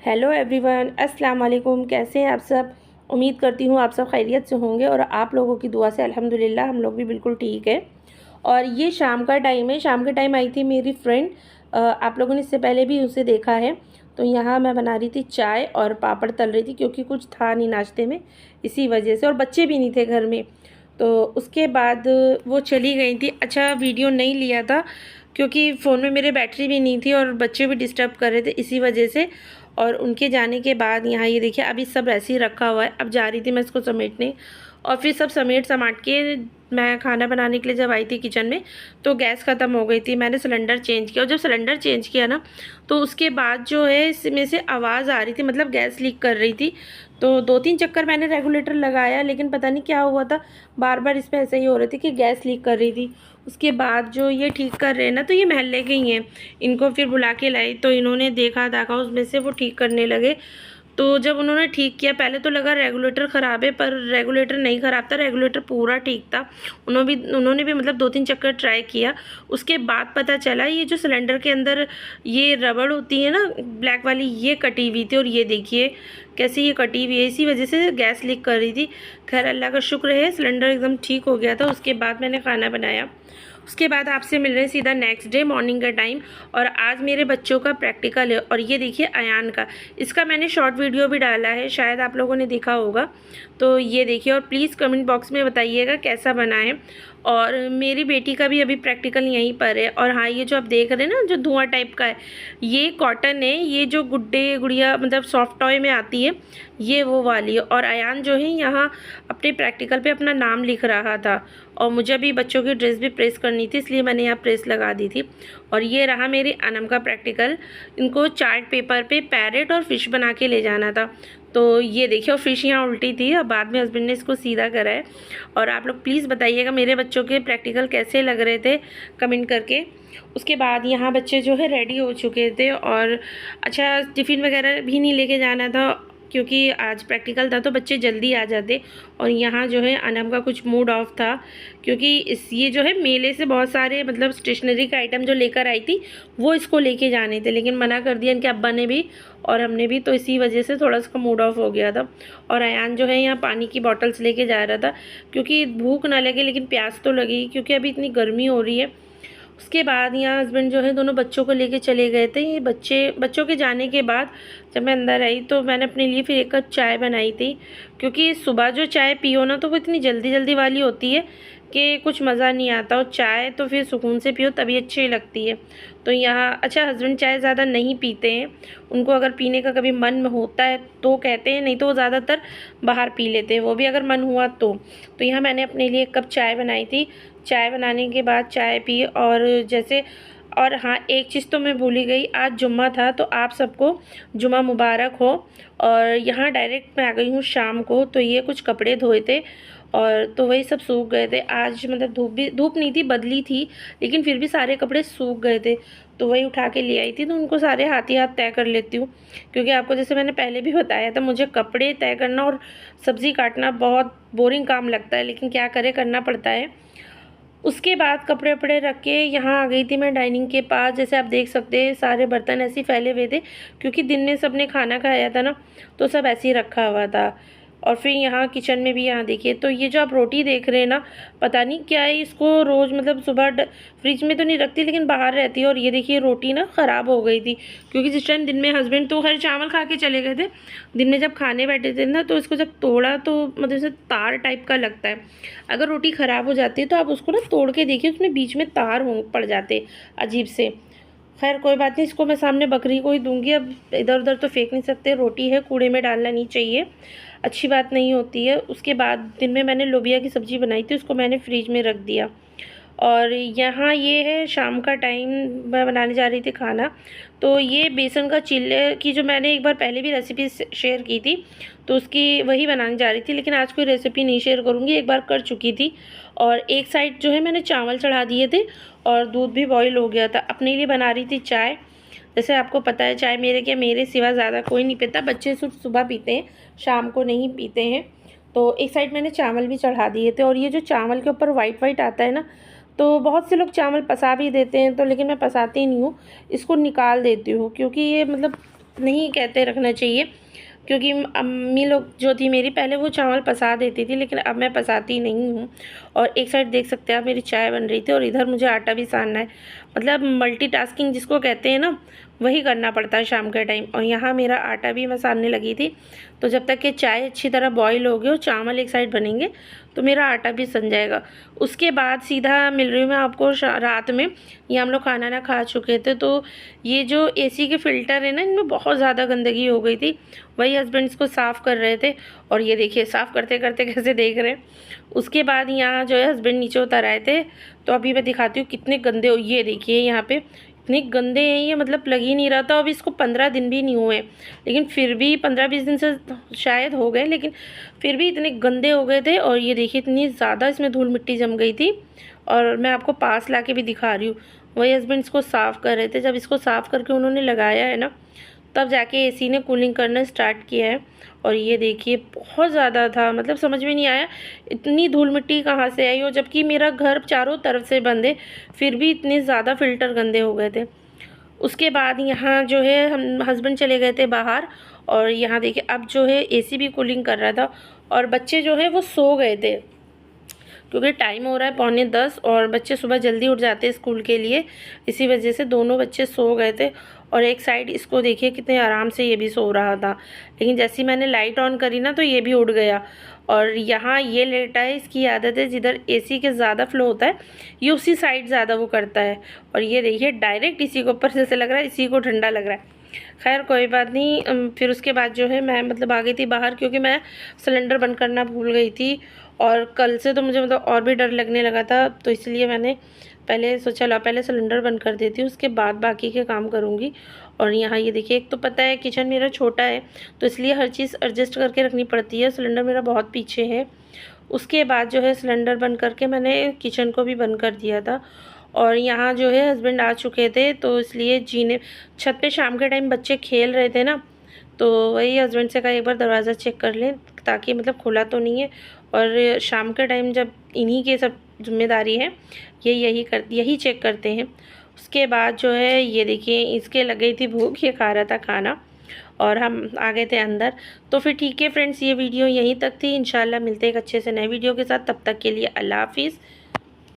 Hello everyone, अस्सलाम वालेकुम। कैसे हैं आप सब? उम्मीद करती हूँ आप सब खैरियत से होंगे और आप लोगों की दुआ से अल्हम्दुलिल्लाह हम लोग भी बिल्कुल ठीक है। और ये शाम का टाइम है। शाम के टाइम आई थी मेरी फ्रेंड, आप लोगों ने इससे पहले भी उसे देखा है। तो यहाँ मैं बना रही थी चाय और पापड़ तल रही थी, क्योंकि कुछ था नहीं नाश्ते में, इसी वजह से। और बच्चे भी नहीं थे घर में। तो उसके बाद वो चली गई थी। अच्छा, वीडियो नहीं लिया था क्योंकि फ़ोन में मेरे बैटरी भी नहीं थी और बच्चे भी डिस्टर्ब कर रहे थे, इसी वजह से। और उनके जाने के बाद यहाँ ये देखिए अभी सब ऐसे ही रखा हुआ है। अब जा रही थी मैं इसको समेटने, और फिर सब समेट समाट के मैं खाना बनाने के लिए जब आई थी किचन में, तो गैस ख़त्म हो गई थी। मैंने सिलेंडर चेंज किया, और जब सिलेंडर चेंज किया ना, तो उसके बाद जो है इसमें से आवाज़ आ रही थी, मतलब गैस लीक कर रही थी। तो 2-3 चक्कर मैंने रेगुलेटर लगाया, लेकिन पता नहीं क्या हुआ था, बार बार इसमें ऐसे ही हो रहे थे कि गैस लीक कर रही थी। उसके बाद जो ये ठीक कर रहे हैं ना, तो ये महल्ले के ही हैं। इनको फिर बुला के लाई, तो इन्होंने देखा दाखा उसमें से वो ठीक करने लगे। तो जब उन्होंने ठीक किया, पहले तो लगा रेगुलेटर ख़राब है, पर रेगुलेटर नहीं ख़राब था, रेगुलेटर पूरा ठीक था। उन्होंने भी मतलब 2-3 चक्कर ट्राई किया। उसके बाद पता चला ये जो सिलेंडर के अंदर ये रबड़ होती है ना, ब्लैक वाली, ये कटी हुई थी। और ये देखिए कैसे ये कटी हुई है, इसी वजह से गैस लीक कर रही थी। खैर अल्लाह का शुक्र है, सिलेंडर एकदम ठीक हो गया था। उसके बाद मैंने खाना बनाया। उसके बाद आपसे मिल रहे हैं सीधा नेक्स्ट डे मॉर्निंग का टाइम। और आज मेरे बच्चों का प्रैक्टिकल है, और ये देखिए अयान का, इसका मैंने शॉर्ट वीडियो भी डाला है, शायद आप लोगों ने देखा होगा। तो ये देखिए, और प्लीज़ कमेंट बॉक्स में बताइएगा कैसा बना है। और मेरी बेटी का भी अभी प्रैक्टिकल यहीं पर है। और हाँ, ये जो आप देख रहे हैं ना, जो धुआं टाइप का है, ये कॉटन है। ये जो गुड्डे गुड़िया मतलब सॉफ्ट टॉय में आती है, ये वो वाली है। और अयान जो है यहाँ अपने प्रैक्टिकल पे अपना नाम लिख रहा था, और मुझे अभी बच्चों की ड्रेस भी प्रेस करनी थी, इसलिए मैंने यहाँ प्रेस लगा दी थी। और ये रहा मेरी अनम का प्रैक्टिकल। इनको चार्ट पेपर पे पैरेट और फिश बना के ले जाना था। तो ये देखिए, और फिश यहाँ उल्टी थी, और बाद में हस्बैंड ने इसको सीधा करा है। और आप लोग प्लीज़ बताइएगा मेरे बच्चों के प्रैक्टिकल कैसे लग रहे थे, कमेंट करके। उसके बाद यहाँ बच्चे जो है रेडी हो चुके थे। और अच्छा, टिफ़िन वगैरह भी नहीं लेके जाना था, क्योंकि आज प्रैक्टिकल था, तो बच्चे जल्दी आ जाते। और यहाँ जो है अनम का कुछ मूड ऑफ था, क्योंकि ये जो है मेले से बहुत सारे मतलब स्टेशनरी का आइटम जो लेकर आई थी, वो इसको लेके जाने थे, लेकिन मना कर दिया इनके अब्बा ने भी और हमने भी। तो इसी वजह से थोड़ा सा मूड ऑफ हो गया था। और अयान जो है यहाँ पानी की बॉटल्स लेके जा रहा था, क्योंकि भूख ना लगे लेकिन प्यास तो लगी, क्योंकि अभी इतनी गर्मी हो रही है। उसके बाद यहाँ हस्बैंड जो है दोनों बच्चों को लेके चले गए थे। ये बच्चों के जाने के बाद जब मैं अंदर आई, तो मैंने अपने लिए फिर 1 कप चाय बनाई थी, क्योंकि सुबह जो चाय पियो ना, तो वो इतनी जल्दी जल्दी वाली होती है कि कुछ मज़ा नहीं आता। और चाय तो फिर सुकून से पियो तभी अच्छी लगती है। तो यहाँ अच्छा, हस्बैंड चाय ज़्यादा नहीं पीते हैं, उनको अगर पीने का कभी मन होता है तो कहते हैं, नहीं तो वो ज़्यादातर बाहर पी लेते हैं, वो भी अगर मन हुआ तो। यहाँ मैंने अपने लिए 1 कप चाय बनाई थी। चाय बनाने के बाद चाय पी, और जैसे, और हाँ, एक चीज़ तो मैं भूल ही गई, आज जुम्मा था, तो आप सबको जुम्मा मुबारक हो। और यहाँ डायरेक्ट मैं आ गई हूँ शाम को। तो ये कुछ कपड़े धोए थे, और तो वही सब सूख गए थे। आज मतलब धूप नहीं थी, बदली थी, लेकिन फिर भी सारे कपड़े सूख गए थे, तो वही उठा के ले आई थी। तो उनको सारे हाथ ही हाथ तय कर लेती हूँ, क्योंकि आपको जैसे मैंने पहले भी बताया था, मुझे कपड़े तय करना और सब्ज़ी काटना बहुत बोरिंग काम लगता है, लेकिन क्या करें, करना पड़ता है। उसके बाद कपड़े वपड़े रख के यहाँ आ गई थी मैं डाइनिंग के पास। जैसे आप देख सकते हैं सारे बर्तन ऐसे ही फैले हुए थे, क्योंकि दिन में सब ने खाना खाया था ना, तो सब ऐसे ही रखा हुआ था। और फिर यहाँ किचन में भी, यहाँ देखिए, तो ये जो आप रोटी देख रहे हैं ना, पता नहीं क्या है, इसको रोज़ मतलब सुबह फ्रिज में तो नहीं रखती, लेकिन बाहर रहती है। और ये देखिए रोटी ना ख़राब हो गई थी, क्योंकि जिस टाइम दिन में हस्बैंड तो खैर चावल खा के चले गए थे, दिन में जब खाने बैठे थे ना, तो इसको जब तोड़ा तो मतलब जैसे तार टाइप का लगता है। अगर रोटी ख़राब हो जाती है तो आप उसको ना तोड़ के देखिए, उसमें बीच में तार पड़ जाते अजीब से। खैर कोई बात नहीं, इसको मैं सामने बकरी को ही दूंगी। अब इधर उधर तो फेंक नहीं सकते, रोटी है, कूड़े में डालना नहीं चाहिए, अच्छी बात नहीं होती है। उसके बाद दिन में मैंने लोबिया की सब्ज़ी बनाई थी, उसको मैंने फ्रिज में रख दिया। और यहाँ ये है शाम का टाइम, मैं बनाने जा रही थी खाना। तो ये बेसन का चिल्ले की जो मैंने एक बार पहले भी रेसिपी शेयर की थी, तो उसकी वही बनाने जा रही थी, लेकिन आज कोई रेसिपी नहीं शेयर करूँगी, एक बार कर चुकी थी। और एक साइड जो है मैंने चावल चढ़ा दिए थे, और दूध भी बॉईल हो गया था। अपने लिए बना रही थी चाय। जैसे आपको पता है, चाय मेरे सिवा ज़्यादा कोई नहीं पीता, बच्चे सिर्फ सुबह पीते हैं, शाम को नहीं पीते हैं। तो एक साइड मैंने चावल भी चढ़ा दिए थे। और ये जो चावल के ऊपर वाइट वाइट आता है ना, तो बहुत से लोग चावल पसा भी देते हैं, तो लेकिन मैं पसाती नहीं हूँ, इसको निकाल देती हूँ, क्योंकि ये मतलब नहीं कहते रखना चाहिए, क्योंकि अम्मी लोग जो थी मेरी पहले वो चावल पसा देती थी, लेकिन अब मैं पसाती नहीं हूँ। और एक साइड देख सकते हैं आप मेरी चाय बन रही थी और इधर मुझे आटा भी सानना है। मतलब मल्टीटास्किंग जिसको कहते हैं ना, वही करना पड़ता है शाम के टाइम। और यहाँ मेरा आटा भी मैं सानने लगी थी। तो जब तक कि चाय अच्छी तरह बॉईल होगी और चावल एक साइड बनेंगे तो मेरा आटा भी सन जाएगा। उसके बाद सीधा मिल रही हूँ मैं आपको रात में। ये हम लोग खाना ना खा चुके थे, तो ये जो एसी के फ़िल्टर है ना, इनमें बहुत ज़्यादा गंदगी हो गई थी। वही हस्बैंड इसको साफ़ कर रहे थे और ये देखिए साफ़ करते करते कैसे देख रहे हैं। उसके बाद यहाँ जो है हस्बैंड नीचे उतर आए थे, तो अभी मैं दिखाती हूँ कितने गंदे हो। ये देखिए यहाँ पे इतने गंदे हैं ये, मतलब लग ही नहीं रहा था। अभी इसको 15 दिन भी नहीं हुए, लेकिन फिर भी 15-20 दिन से शायद हो गए, लेकिन फिर भी इतने गंदे हो गए थे। और ये देखिए इतनी ज़्यादा इसमें धूल मिट्टी जम गई थी। और मैं आपको पास ला के भी दिखा रही हूँ। वही हस्बैंड इसको साफ़ कर रहे थे। जब इसको साफ़ करके उन्होंने लगाया है ना, तब जाके एसी ने कूलिंग करना स्टार्ट किया है। और ये देखिए बहुत ज़्यादा था, मतलब समझ में नहीं आया इतनी धूल मिट्टी कहाँ से आई हो, जबकि मेरा घर चारों तरफ से बंद है, फिर भी इतने ज़्यादा फ़िल्टर गंदे हो गए थे। उसके बाद यहाँ जो है हम हस्बैंड चले गए थे बाहर। और यहाँ देखिए अब जो है एसी भी कूलिंग कर रहा था और बच्चे जो है वो सो गए थे, क्योंकि टाइम हो रहा है 9:45 और बच्चे सुबह जल्दी उठ जाते हैं स्कूल के लिए। इसी वजह से दोनों बच्चे सो गए थे। और एक साइड इसको देखिए कितने आराम से ये भी सो रहा था, लेकिन जैसे ही मैंने लाइट ऑन करी ना तो ये भी उठ गया। और यहाँ ये लेटा है, इसकी आदत है जिधर एसी के ज़्यादा फ्लो होता है ये उसी साइड ज़्यादा वो करता है। और ये देखिए डायरेक्ट इसी के ऊपर जैसे लग रहा है इसी को ठंडा लग रहा है। खैर कोई बात नहीं। फिर उसके बाद जो है मैं मतलब आ गई थी बाहर, क्योंकि मैं सिलेंडर बंद करना भूल गई थी। और कल से तो मुझे मतलब और भी डर लगने लगा था, तो इसलिए मैंने पहले सोचा ला पहले सिलेंडर बंद कर देती हूँ, उसके बाद बाकी के काम करूँगी। और यहाँ ये देखिए, एक तो पता है किचन मेरा छोटा है, तो इसलिए हर चीज़ एडजस्ट करके रखनी पड़ती है। सिलेंडर मेरा बहुत पीछे है। उसके बाद जो है सिलेंडर बंद करके मैंने किचन को भी बंद कर दिया था। और यहाँ जो है हस्बैंड आ चुके थे, तो इसलिए जीने छत पे शाम के टाइम बच्चे खेल रहे थे ना, तो वही हस्बैंड से कहा एक बार दरवाज़ा चेक कर लें, ताकि मतलब खुला तो नहीं है। और शाम के टाइम जब इन्हीं के सब जिम्मेदारी है, ये यही चेक करते हैं। उसके बाद जो है ये देखिए इसके लग गई थी भूख, ये खा रहा था खाना और हम आ गए थे अंदर। तो फिर ठीक है फ्रेंड्स, ये वीडियो यहीं तक थी। इंशाल्लाह मिलते हैं एक अच्छे से नए वीडियो के साथ। तब तक के लिए अल्लाह हाफिज़।